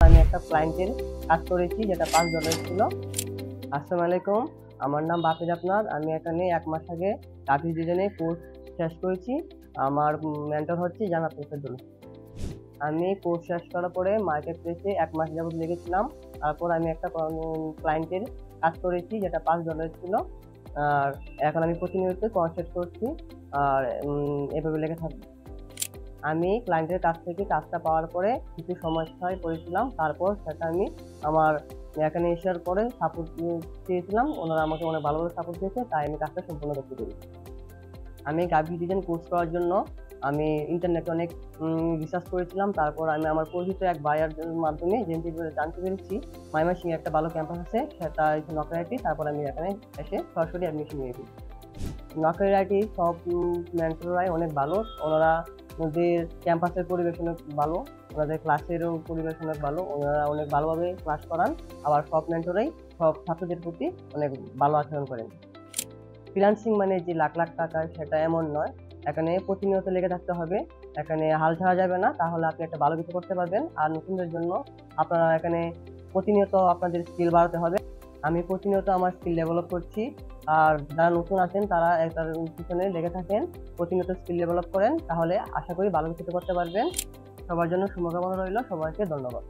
আমি একটা ক্লায়েন্টের কাজ করেছি যেটা $5 ছিল। আসসালামু আলাইকুম, আমার নাম বাপির আপনার। আমি এখানে 1 মাস আগে গ্রাফিক ডিজাইনে কোর্স শেষ করেছি। আমার মেন্টর হচ্ছে জান্নাত মুসাদ্দুল। আমি কোর্স শেষ করার পরে মার্কেট প্লেসে 1 মাস যাবত লেগেছিলাম। তারপর আমি একটা ক্লায়েন্টের কাজ করেছি যেটা $5 ছিল। আর এখন আমি প্রতিনিয়ত কনসেপ্ট করছি আর এভাবে লেগে থাকবো। আমি ক্লায়েন্টের কাছ থেকে কাজটা পাওয়ার পরে কিছু সমস্যায় পড়েছিলাম। তারপর সেটা আমি আমার এখানে আসার পরে সাপোর্ট চেয়েছিলাম। ওনারা আমাকে অনেক ভালোভাবে সাপোর্ট দিয়েছে, তাই আমি কাজটা সম্পূর্ণ করতে পেরেছি। আমি গ্রাফিক ডিজাইন কোর্স করার জন্য আমি ইন্টারনেটে অনেক রিসার্চ করেছিলাম। তারপর আমি আমার পরিচিত এক ভাইয়ার মাধ্যমে জানতে পেরেছি ময়মনসিংহে একটা ভালো ক্যাম্পাস আছে, সেটা হচ্ছে নকআইআইটি। তারপর আমি এখানে এসে সরাসরি অ্যাডমিশন নিয়েছি। নকআইআইটি সব মেন্টররাই অনেক ভালো। ওনারা ওদের ক্যাম্পাসের পরিবেশ অনেক ভালো, ওনাদের ক্লাসেরও পরিবেশ অনেক ভালো। ওনারা অনেক ভালোভাবে ক্লাস করান। আবার সব মেন্টরাই সব ছাত্রদের প্রতি অনেক ভালো আচরণ করেন। ফ্রিল্যান্সিং মানে যে লাখ লাখ টাকা সেটা এমন নয়। এখানে প্রতিনিয়ত লেগে থাকতে হবে, এখানে হাল ছাড়া যাবে না, তাহলে আপনি একটা ভালো কিছু করতে পারবেন। আর নতুনদের জন্য আপনারা এখানে প্রতিনিয়ত আপনাদের স্কিল বাড়াতে হবে। আমি প্রতিনিয়ত আমার স্কিল ডেভেলপ করছি। আর যারা নতুন আছেন তারা এটার পিছনে লেগে থাকেন, প্রতিনিয়ত স্কিল ডেভেলপ করেন, তাহলে আশা করি ভালো কিছু করতে পারবেন। সবার জন্য শুভকামনা রইল। সবাইকে ধন্যবাদ।